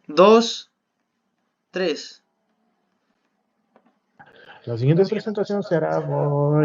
2, 3. La siguiente presentación se hará por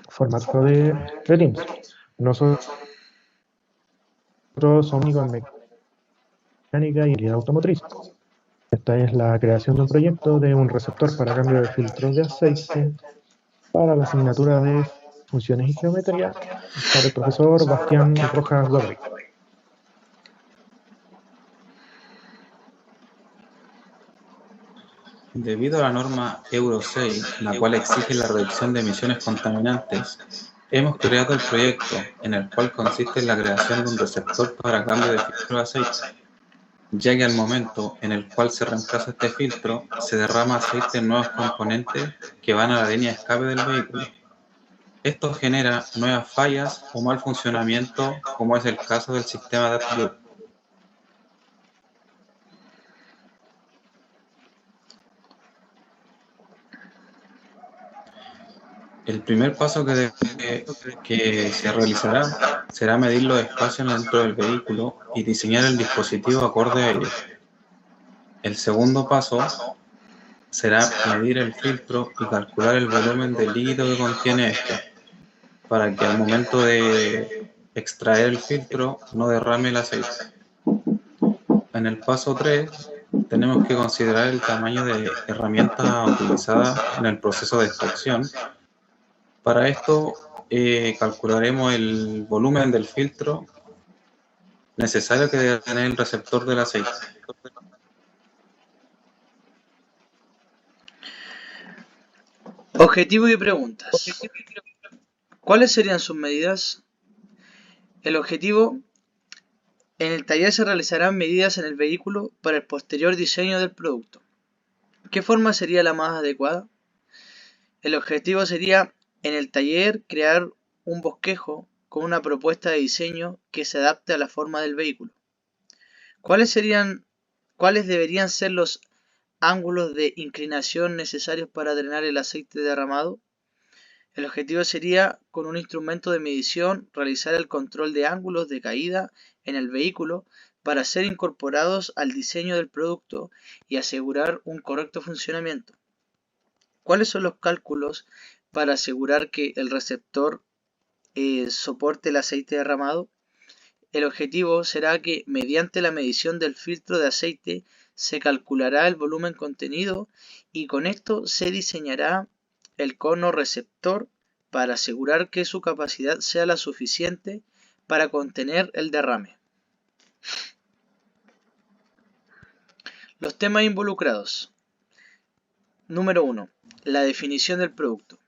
formato de Teams. Nosotros somos técnicos en mecánica y ingeniería automotriz. Esta es la creación de un proyecto de un receptor para cambio de filtros de aceite para la asignatura de funciones y geometría para el profesor Bastián Rojas Gorri. Debido a la norma Euro 6, la cual exige la reducción de emisiones contaminantes, hemos creado el proyecto, en el cual consiste en la creación de un receptor para cambio de filtro de aceite, ya que al momento en el cual se reemplaza este filtro, se derrama aceite en nuevos componentes que van a la línea de escape del vehículo. Esto genera nuevas fallas o mal funcionamiento, como es el caso del sistema de AdBlue. El primer paso que se realizará será medir los espacios dentro del vehículo y diseñar el dispositivo acorde a ello. El segundo paso será medir el filtro y calcular el volumen de líquido que contiene este, para que al momento de extraer el filtro no derrame el aceite. En el paso 3 tenemos que considerar el tamaño de herramienta utilizada en el proceso de extracción. Para esto calcularemos el volumen del filtro necesario que debe tener el receptor del aceite. Objetivo y preguntas. ¿Cuáles serían sus medidas? El objetivo: en el taller se realizarán medidas en el vehículo para el posterior diseño del producto. ¿Qué forma sería la más adecuada? El objetivo sería, en el taller, crear un bosquejo con una propuesta de diseño que se adapte a la forma del vehículo. ¿Cuáles deberían ser los ángulos de inclinación necesarios para drenar el aceite derramado? El objetivo sería, con un instrumento de medición, realizar el control de ángulos de caída en el vehículo para ser incorporados al diseño del producto y asegurar un correcto funcionamiento. ¿Cuáles son los cálculos para asegurar que el receptor soporte el aceite derramado? El objetivo será que, mediante la medición del filtro de aceite, se calculará el volumen contenido y con esto se diseñará el cono receptor para asegurar que su capacidad sea la suficiente para contener el derrame. Los temas involucrados. Número 1. La definición del producto.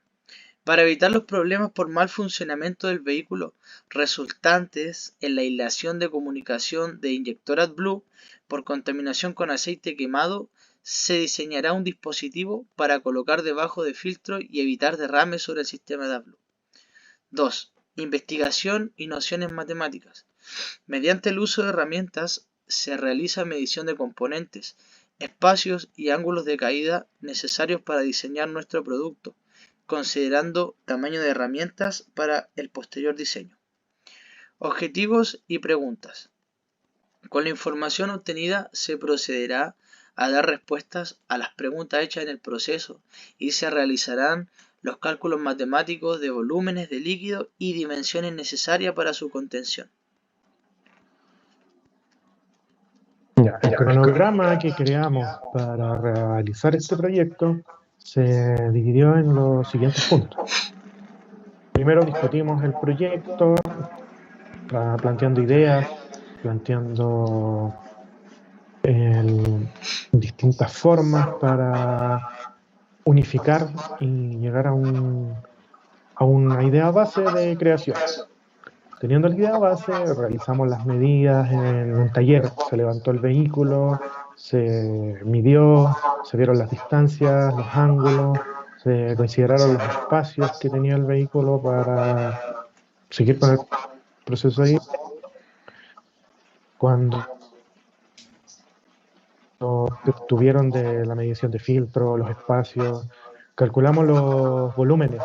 Para evitar los problemas por mal funcionamiento del vehículo resultantes en la aislación de comunicación de inyector AdBlue por contaminación con aceite quemado, se diseñará un dispositivo para colocar debajo de filtro y evitar derrames sobre el sistema de AdBlue. 2. Investigación y nociones matemáticas. Mediante el uso de herramientas se realiza medición de componentes, espacios y ángulos de caída necesarios para diseñar nuestro producto, considerando tamaño de herramientas para el posterior diseño. Objetivos y preguntas. Con la información obtenida se procederá a dar respuestas a las preguntas hechas en el proceso y se realizarán los cálculos matemáticos de volúmenes de líquido y dimensiones necesarias para su contención. El cronograma que creamos para realizar este proyecto se dividió en los siguientes puntos. Primero discutimos el proyecto, planteando ideas, planteando distintas formas para unificar y llegar a una idea base de creación. Teniendo la idea base, realizamos las medidas en un taller, se levantó el vehículo, se midió, se vieron las distancias, los ángulos, se consideraron los espacios que tenía el vehículo para seguir con el proceso ahí. Cuando obtuvieron de la medición de filtro, los espacios, calculamos los volúmenes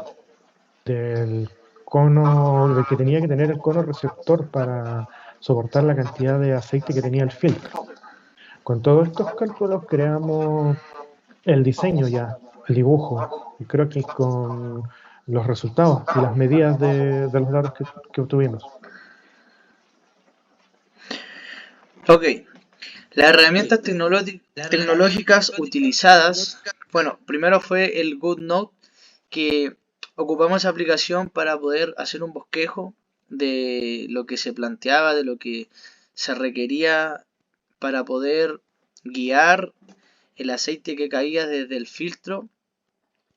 del cono, del que tenía que tener el cono receptor para soportar la cantidad de aceite que tenía el filtro. Con todos estos cálculos creamos el diseño ya, el dibujo, y creo que con los resultados y las medidas de los datos que obtuvimos. Ok, las herramientas tecnológicas utilizadas, bueno, primero fue el GoodNote, que ocupamos esa aplicación para poder hacer un bosquejo de lo que se planteaba, de lo que se requería para poder guiar el aceite que caía desde el filtro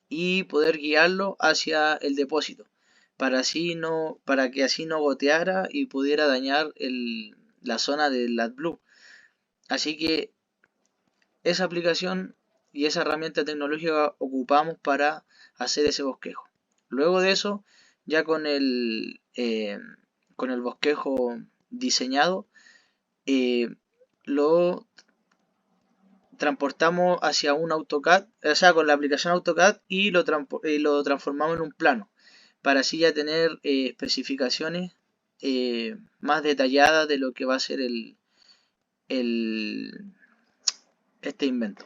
y poder guiarlo hacia el depósito para que así no goteara y pudiera dañar la zona del AdBlue. Así que esa aplicación y esa herramienta tecnológica ocupamos para hacer ese bosquejo. Luego de eso, ya con el bosquejo diseñado, lo transportamos hacia un AutoCAD, o sea, con la aplicación AutoCAD y lo transformamos en un plano, para así ya tener especificaciones más detalladas de lo que va a ser este invento.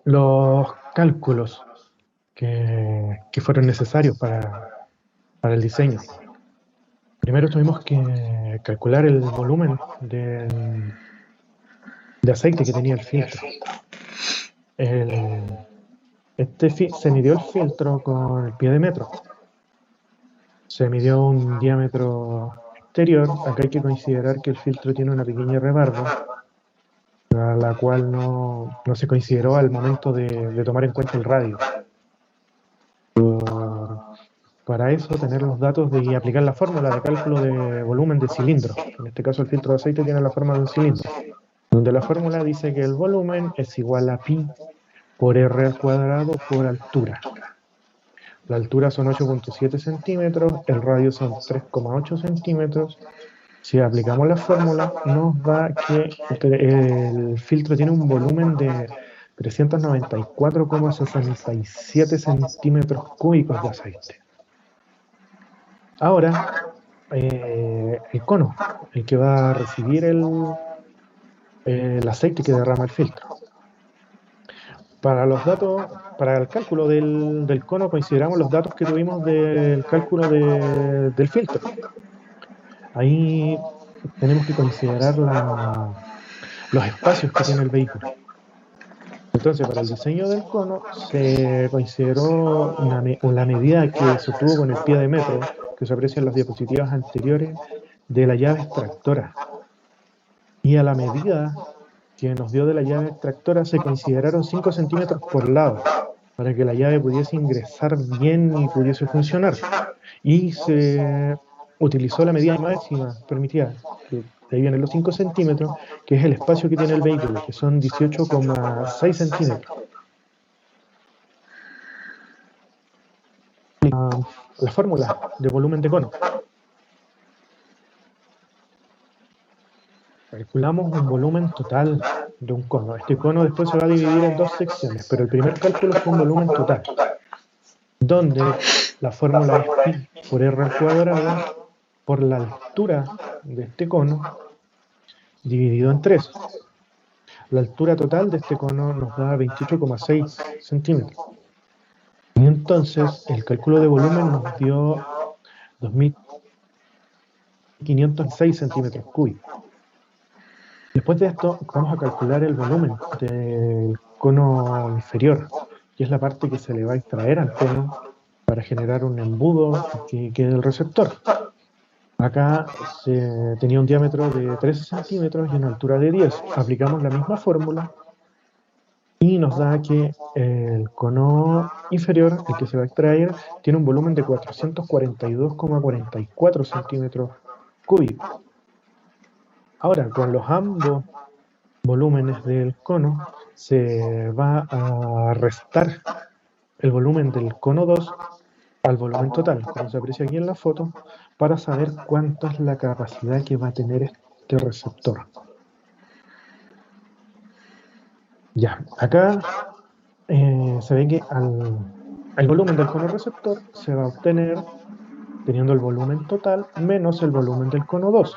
Los cálculos que fueron necesarios para el diseño. Primero tuvimos que calcular el volumen de aceite que tenía el filtro. Se midió el filtro con el pie de metro. Se midió un diámetro exterior. Acá hay que considerar que el filtro tiene una pequeña rebarba, a la cual no se consideró al momento de tomar en cuenta el radio. Para eso, tener los datos y aplicar la fórmula de cálculo de volumen de cilindro. En este caso, el filtro de aceite tiene la forma de un cilindro, donde la fórmula dice que el volumen es igual a pi por r al cuadrado por altura. La altura son 8.7 centímetros, el radio son 3,8 centímetros. Si aplicamos la fórmula, nos da que el filtro tiene un volumen de 394,67 centímetros cúbicos de aceite. Ahora, el cono, el que va a recibir el aceite que derrama el filtro. Para los datos, para el cálculo del cono, consideramos los datos que tuvimos del cálculo del filtro. Ahí tenemos que considerar los espacios que tiene el vehículo. Entonces, para el diseño del cono se consideró la medida que se obtuvo con el pie de metro, que se aprecia en las diapositivas anteriores, de la llave extractora. Y a la medida que nos dio de la llave extractora se consideraron 5 centímetros por lado, para que la llave pudiese ingresar bien y pudiese funcionar. Y se utilizó la medida máxima permitida, que de ahí vienen los 5 centímetros, que es el espacio que tiene el vehículo, que son 18,6 centímetros. La fórmula de volumen de cono. Calculamos un volumen total de un cono. Este cono después se va a dividir en dos secciones, pero el primer cálculo fue un volumen total, donde la fórmula es pi por r al cuadrado por la altura de este cono dividido en 3. La altura total de este cono nos da 28,6 centímetros. Y entonces el cálculo de volumen nos dio 2.506 centímetros cúbicos. Después de esto vamos a calcular el volumen del cono inferior, que es la parte que se le va a extraer al cono para generar un embudo que quede el receptor. Acá tenía un diámetro de 13 centímetros y una altura de 10. Aplicamos la misma fórmula y nos da que el cono inferior, el que se va a extraer, tiene un volumen de 442,44 centímetros cúbicos. Ahora, con los ambos volúmenes del cono, se va a restar el volumen del cono 2 al volumen total, como se aprecia aquí en la foto, para saber cuánta es la capacidad que va a tener este receptor. Ya, acá se ve que al volumen del cono receptor se va a obtener teniendo el volumen total menos el volumen del cono 2.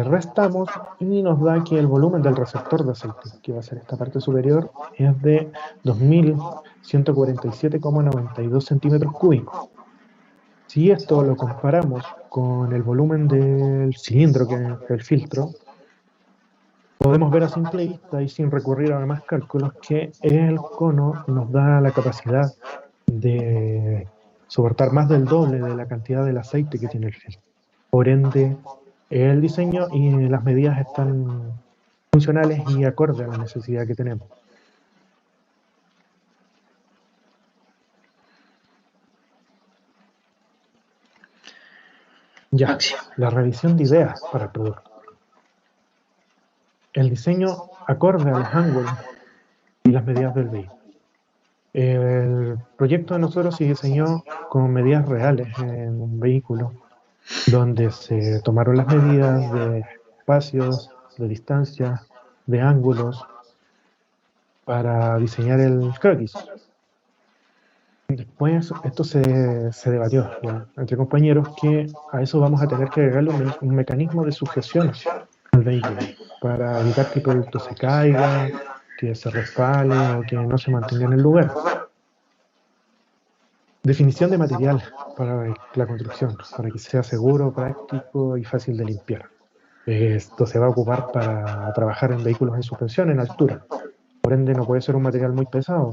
Restamos y nos da que el volumen del receptor de aceite, que va a ser esta parte superior, es de 2147,92 centímetros cúbicos. Si esto lo comparamos con el volumen del cilindro, que es el filtro, podemos ver a simple vista y sin recurrir a más cálculos que el cono nos da la capacidad de soportar más del doble de la cantidad del aceite que tiene el filtro. Por ende, el diseño y las medidas están funcionales y acorde a la necesidad que tenemos. Ya, la revisión de ideas para el producto. El diseño acorde a los ángulos y las medidas del vehículo. El proyecto de nosotros se diseñó con medidas reales en un vehículo, donde se tomaron las medidas de espacios, de distancia, de ángulos, para diseñar el croquis. Después esto se debatió ya, entre compañeros que a eso vamos a tener que agregarle un mecanismo de sujeción al vehículo para evitar que el producto se caiga, que se resbale o que no se mantenga en el lugar. Definición de material para la construcción, para que sea seguro, práctico y fácil de limpiar. Esto se va a ocupar para trabajar en vehículos en suspensión en altura. Por ende no puede ser un material muy pesado.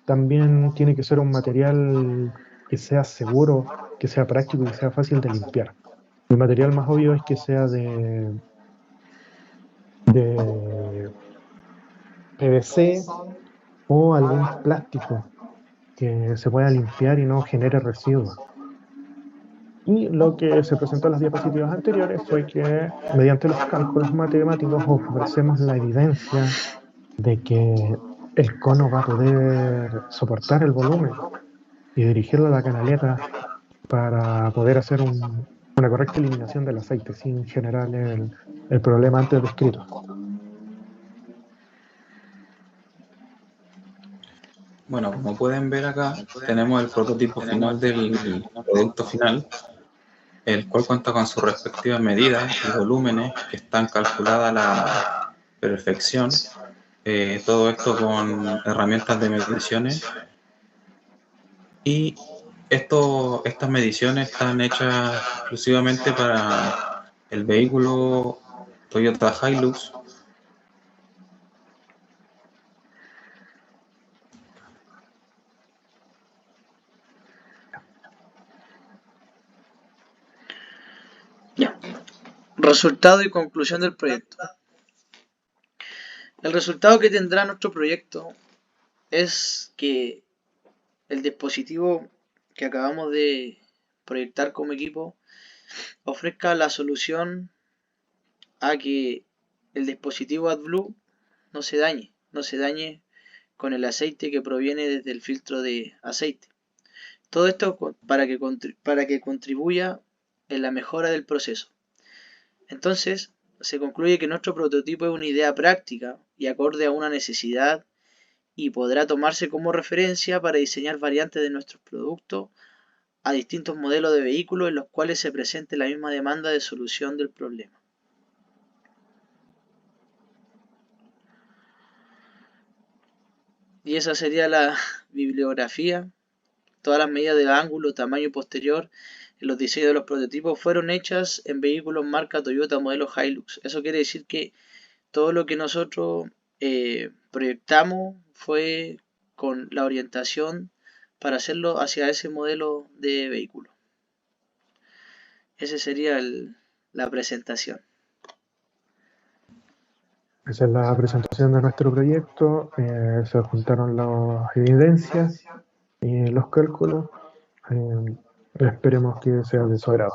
También tiene que ser un material que sea seguro, que sea práctico y que sea fácil de limpiar. El material más obvio es que sea de PVC o algún plástico que se pueda limpiar y no genere residuos. Y lo que se presentó en las diapositivas anteriores fue que mediante los cálculos matemáticos ofrecemos la evidencia de que el cono va a poder soportar el volumen y dirigirlo a la canaleta para poder hacer una correcta eliminación del aceite sin generar el problema antes descrito. Bueno, como pueden ver acá, tenemos el prototipo final del producto final, el cual cuenta con sus respectivas medidas y volúmenes que están calculadas a la perfección. Todo esto con herramientas de mediciones. Y estas mediciones están hechas exclusivamente para el vehículo Toyota Hilux. Resultado y conclusión del proyecto. El resultado que tendrá nuestro proyecto es que el dispositivo que acabamos de proyectar como equipo ofrezca la solución a que el dispositivo AdBlue no se dañe con el aceite que proviene desde el filtro de aceite. Todo esto para que contribuya en la mejora del proceso. Entonces, se concluye que nuestro prototipo es una idea práctica y acorde a una necesidad y podrá tomarse como referencia para diseñar variantes de nuestros productos a distintos modelos de vehículos en los cuales se presente la misma demanda de solución del problema. Y esa sería la bibliografía. Todas las medidas del ángulo, tamaño posterior en los diseños de los prototipos fueron hechas en vehículos marca Toyota modelo Hilux. Eso quiere decir que todo lo que nosotros proyectamos fue con la orientación para hacerlo hacia ese modelo de vehículo. Esa sería la presentación. Esa es la presentación de nuestro proyecto. Se juntaron las evidencias y los cálculos. Esperemos que sea de su agrado.